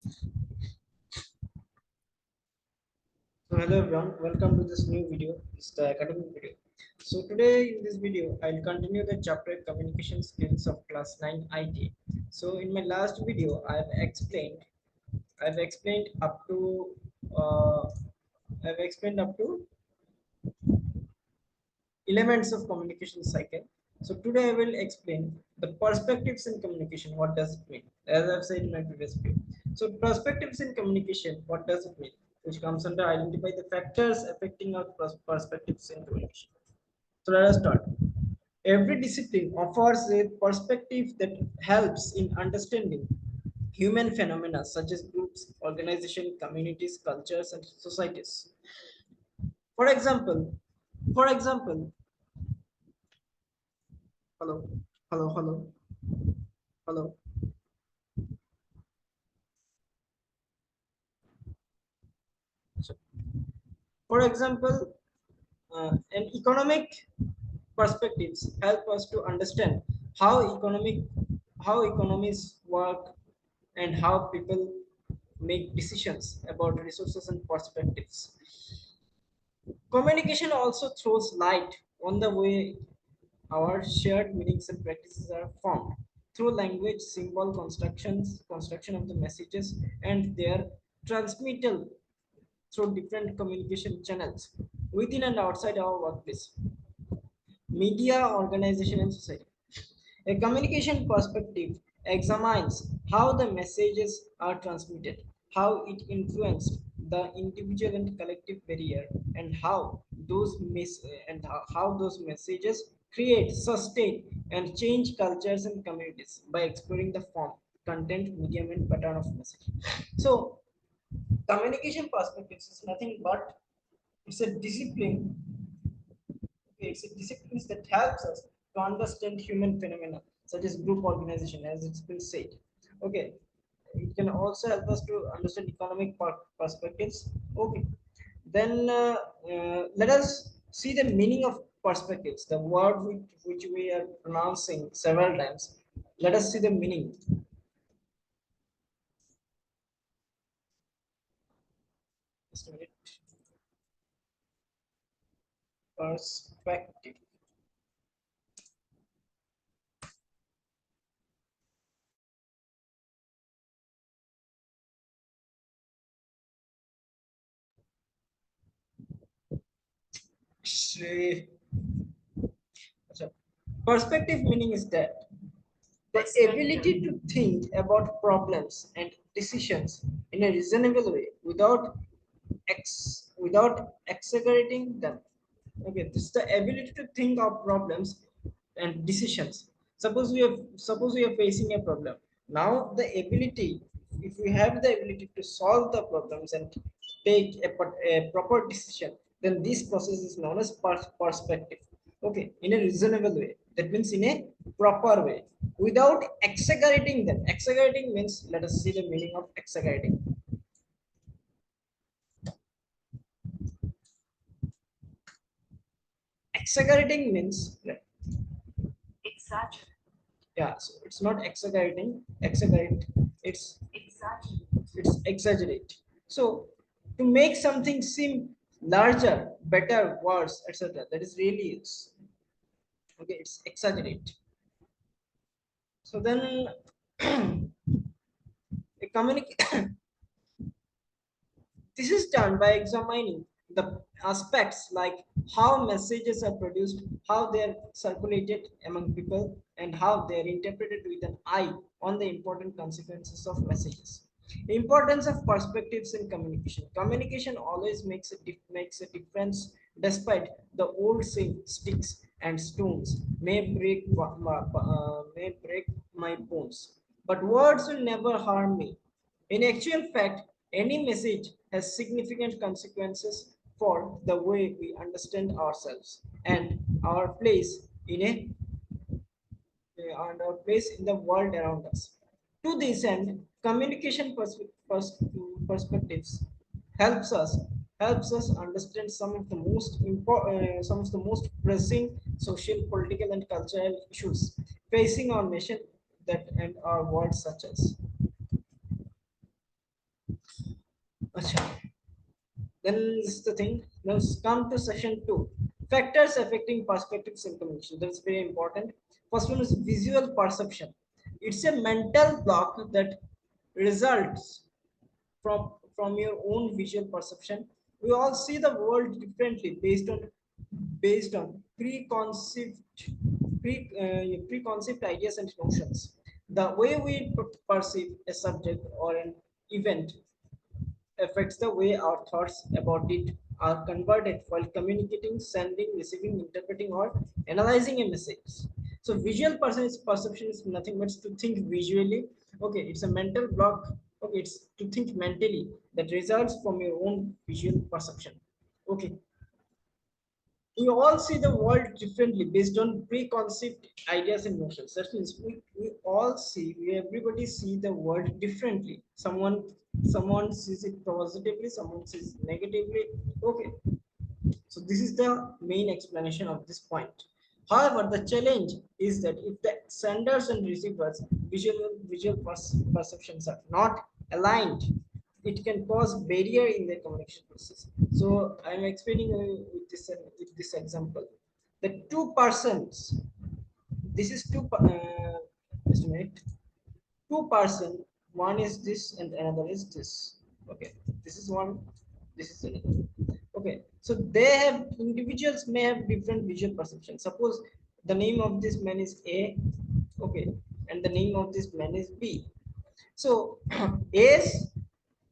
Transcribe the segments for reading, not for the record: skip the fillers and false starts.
So hello everyone, welcome to this new video. It's the academic video. So today in this video, I'll continue the chapter communication skills of class 9 IT. So in my last video, I've explained up to uh, I've explained up to elements of communication cycle. So today I will explain the perspectives in communication. What does it mean? As I've said in my previous video. So perspectives in communication. What does it mean? Which comes under identify the factors affecting our perspectives in communication. So let us start. Every discipline offers a perspective that helps in understanding human phenomena such as groups, organization, communities, cultures, and societies. For example, for example, hello, hello, hello. So, for example, an economic perspectives help us to understand how economies work and how people make decisions about resources and perspectives. Communication also throws light on the way our shared meanings and practices are formed through language, symbol construction of the messages, and their transmittal through different communication channels within and outside our workplace, media, organization, and society. A communication perspective examines how the messages are transmitted, how it influenced the individual and collective barrier, and how those messages create, sustain, and change cultures and communities by exploring the form, content, medium, and pattern of message. So, communication perspectives is nothing but it's a discipline. Okay, it's a discipline that helps us to understand human phenomena such as group organization, as it's been said. Okay, it can also help us to understand economic perspectives. Okay, then let us see the meaning of perspectives, the word which we are pronouncing several times. Let us see the meaning. Just a minute. Perspective. Say- so, perspective meaning is that the ability to think about problems and decisions in a reasonable way without exaggerating them. Okay, this is the ability to think of problems and decisions. Suppose we are facing a problem. Now the ability, if we have the ability to solve the problems and take a proper decision, then this process is known as perspective. Okay, in a reasonable way, that means in a proper way, without exaggerating them. Exaggerating means, let us see the meaning of exaggerating. Exaggerating means, exaggerate. Yeah, so it's not exaggerate, it's exaggerate. So to make something seem larger, better, worse, etc., that is really is. Okay, it's exaggerate. So then a this is done by examining the aspects like how messages are produced, how they are circulated among people, and how they are interpreted with an eye on the important consequences of messages. Importance of perspectives in communication. Communication always makes a difference, despite the old saying, "Sticks and stones may break my bones, but words will never harm me." In actual fact, any message has significant consequences for the way we understand ourselves and our place in the world around us. To this end, communication perspectives helps us helps us understand some of the most pressing social, political, and cultural issues facing our nation that and our world, such as Acha. Then this is the thing. Now let's come to section 2. Factors affecting perspectives and communication. That's very important. First one is visual perception. It's a mental block that results from your own visual perception. We all see the world differently based on preconceived ideas and notions. The way we perceive a subject or an event affects the way our thoughts about it are converted while communicating, sending, receiving, interpreting, or analyzing a message. So visual perception is nothing but to think visually. Okay, it's a mental block. Okay, it's to think mentally that results from your own visual perception. Okay, we all see the world differently based on preconceived ideas and notions. That means everybody see the world differently. Someone sees it positively, someone sees negatively. Okay, so this is the main explanation of this point. However, the challenge is that if the senders and receivers perceptions are not aligned, it can cause barrier in the communication process. So I'm explaining with this example. The two persons, this is just a minute, two-person, one is this and another is this. Okay, this is one, this is another. Okay, so they have individuals may have different visual perception. Suppose the name of this man is A, okay, and the name of this man is B. So A's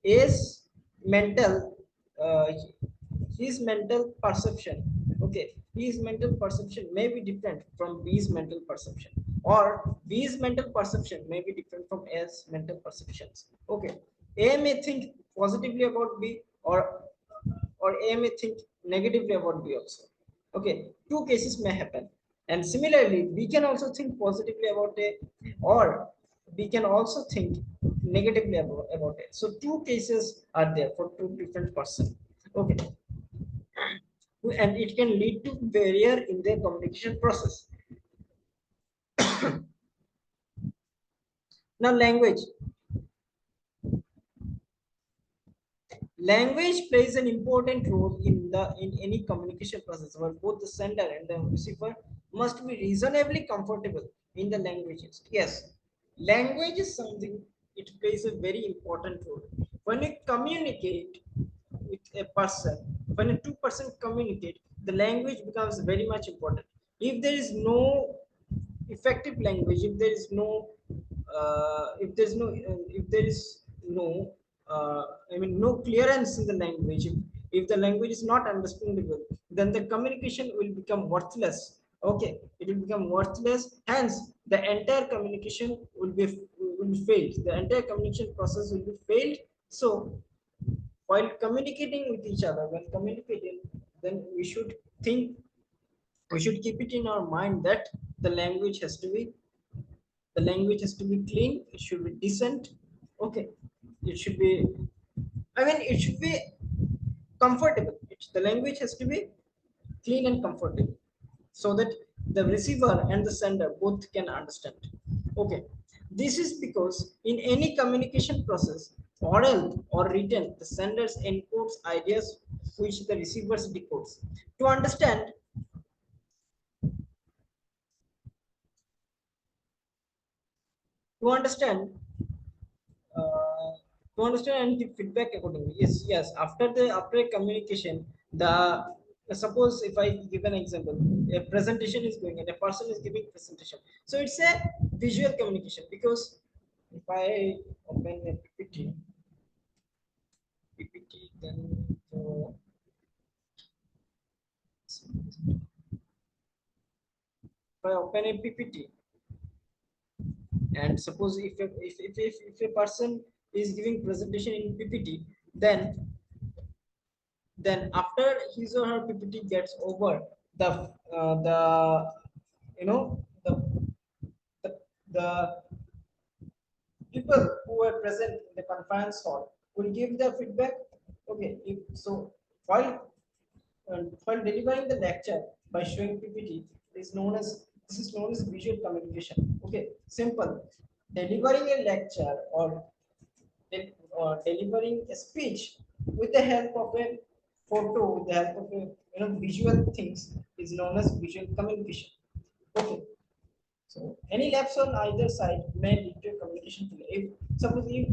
A's mental uh, his mental perception, okay, his mental perception may be different from B's mental perception, or B's mental perception may be different from A's mental perceptions. Okay, A may think positively about B, or A may think negatively about B also. Okay, two cases may happen. And similarly, we can also think positively about A, or we can also think negatively about it. So two cases are there for two different persons. Okay, and it can lead to barrier in their communication process. Now, language plays an important role in any communication process where both the sender and the receiver must be reasonably comfortable in the languages. Yes, language is something, it plays a very important role when you communicate with a person. When a two-person communicate, the language becomes very much important. If there is no effective language, if there is no I mean no clearance in the language, if the language is not understandable, then the communication will become worthless. Okay, it will become worthless, hence the entire communication will be failed, the entire communication process will be failed. So while communicating with each other, when communicating, then we should keep it in our mind that the language has to be the language has to be clean, it should be decent. Okay, it should be, I mean, it should be comfortable. The language has to be clean and comfortable so that the receiver and the sender both can understand. Okay, this is because in any communication process, oral or written, the senders encodes ideas which the receivers decodes. To understand, to understand uh, to understand and give feedback accordingly. Yes, yes. After a communication, the suppose if I give an example, a presentation is going and a person is giving presentation. So it's a visual communication because if I open a PPT, then if I open a PPT and suppose if a person is giving presentation in PPT, then after his or her PPT gets over, the you know the, the people who were present in the conference hall will give their feedback. Okay, so while while delivering the lecture by showing PPT is known as this is known as visual communication. Okay, simple. Delivering a lecture or delivering a speech with the help of a photo, with the help of a visual things is known as visual communication. Okay. So any lapse on either side may lead to communication failure. If suppose if if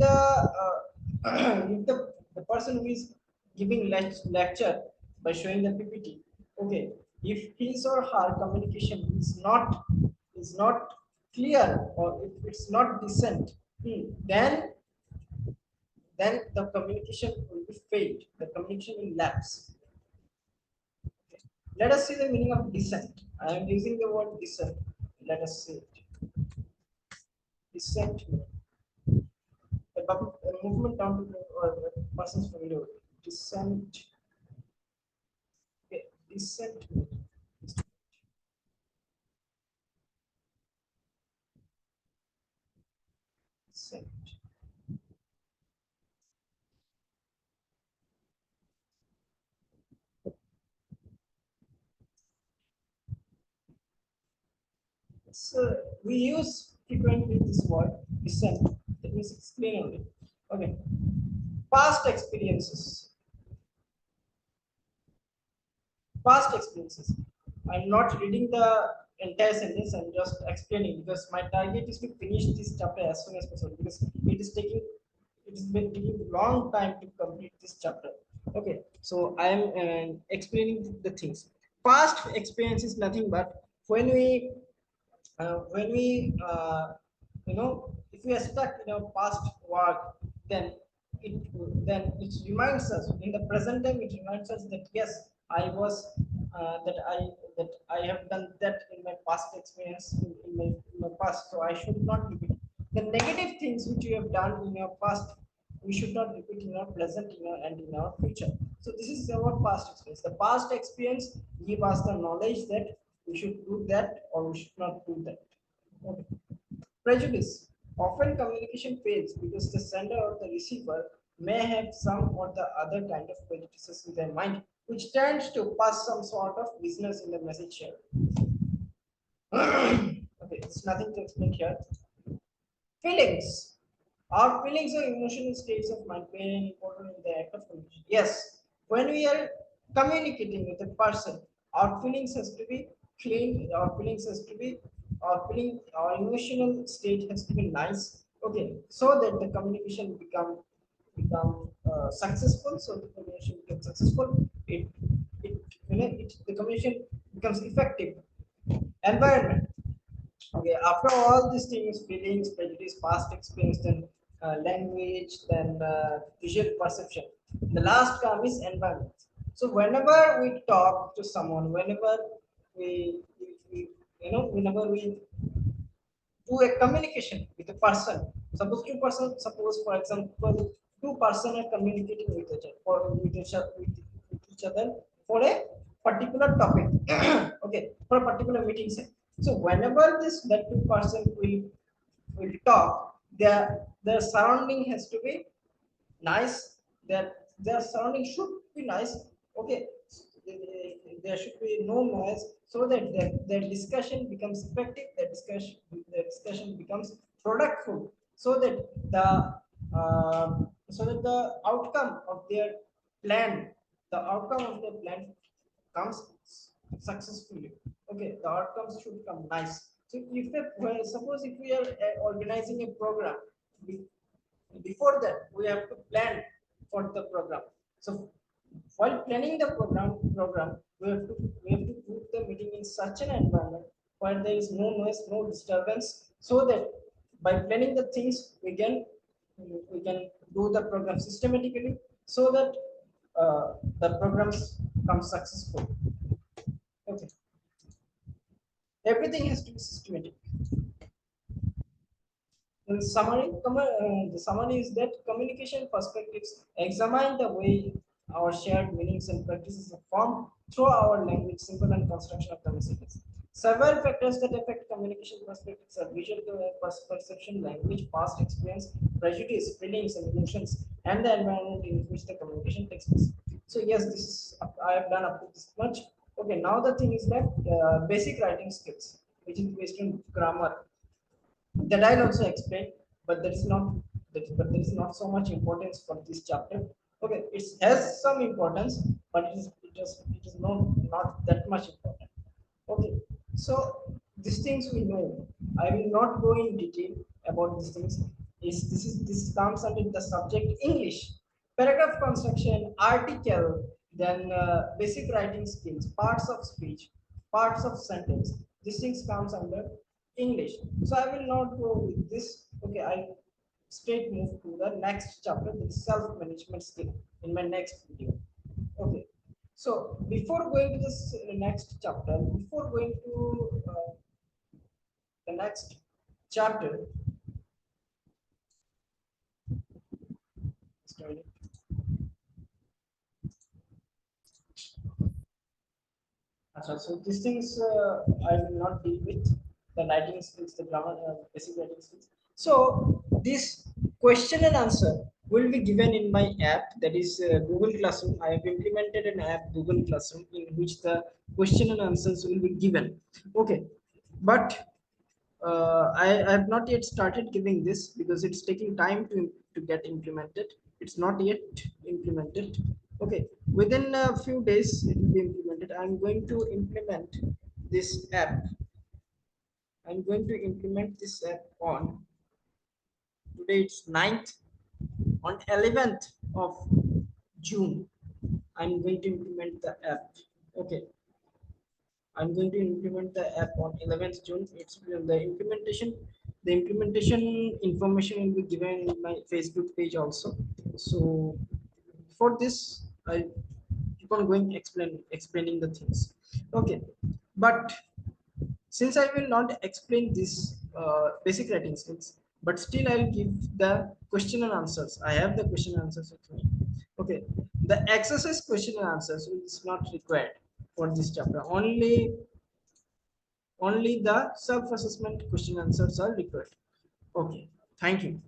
the person who is giving lecture by showing the PPT, okay, if his or her communication is not clear, or if it's not decent, then the communication will be failed. The communication will lapse. Okay. Let us see the meaning of decent. I am using the word decent. Let us see it. Decent, a movement down to a person's familiar with descent. Okay, descent. Descent. So we use frequently this word descent. Let me explain only. Okay, past experiences. Past experiences. I'm not reading the entire sentence. I'm just explaining because my target is to finish this chapter as soon as possible because it has been taking a long time to complete this chapter. Okay, so I am explaining the things. Past experience is nothing but when we if we are stuck in our past work, then it it reminds us in the present time. It reminds us that yes, I was that I have done that in my past experience, in my past, so I should not repeat the negative things which you have done in your past. We should not repeat in our present, and in our future. So this is our past experience. The past experience give us the knowledge that we should do that or we should not do that. Okay. Prejudice. Often communication fails because the sender or the receiver may have some or the other kind of prejudices in their mind, which tends to pass some sort of business in the message share. Okay, it's nothing to explain here. Feelings. Our feelings or emotional states of mind play an important in the act of communication. Yes, when we are communicating with a person, our feelings has to be clean. Our feelings has to be our emotional state has to be nice. Okay, so that the communication become successful. So the communication becomes successful. It the communication becomes effective. Environment. Okay, after all these things, feelings, prejudice, past experience, then language, then visual perception. The last term is environment. So whenever we talk to someone, whenever we whenever we do a communication with a person, suppose for example, two-person are communicating with each other, with each other for a particular topic. Okay, for a particular meeting set. So whenever that two-person will talk, their surrounding has to be nice. Their surrounding should be nice. Okay, there should be no noise, so that their discussion becomes effective. The discussion becomes productful, so that the outcome of their plan, the outcome of their plan comes successfully. Okay, the outcomes should come nice. So suppose if we are organizing a program, before that we have to plan for the program. So while planning the program, we have to put the meeting in such an environment where there is no noise, no disturbance, so that by planning the things we can do the program systematically, so that the programs come successful. Okay, everything has to be systematic. The summary is that communication perspectives examine the way our shared meanings and practices are formed through our language, symbol, and construction of the messages. Several factors that affect communication perspectives are visual perception, language, past experience, prejudice, feelings, and emotions, and the environment in which the communication takes place. So yes, this is I have done up to this much. Okay, now the thing is that basic writing skills, which is based on grammar, that I'll also explain, but there is not so much importance for this chapter. Okay, it has some importance, but it is not that much important. Okay, so these things we know. I will not go in detail about these things. This comes under the subject English. Paragraph construction, article, then basic writing skills, parts of speech, parts of sentence. These things comes under English. So I will not go with this. Okay, I straight move to the next chapter, the self-management skill in my next video. Okay. So before going to this next chapter, before going to the next chapter, sorry. So these things I will not deal with the writing skills, the grammar, basic writing skills. So this question and answer will be given in my app, that is Google Classroom. I have implemented an app, Google Classroom, in which the question and answers will be given. Okay, but I have not yet started giving this because it's taking time to get implemented. It's not yet implemented. Okay, within a few days it will be implemented. I'm going to implement this app. I'm going to implement this app on today. It's 9th. On 11th of June, I'm going to implement the app. Okay, I'm going to implement the app on 11th June. It's the implementation. The implementation information will be given in my Facebook page also. So for this, I keep on going explaining the things. Okay, but since I will not explain this basic writing skills, but still I'll give the question and answers. I have the question and answers with me. Okay, the exercise question and answers is not required for this chapter. Only the self-assessment question answers are required. Okay, thank you.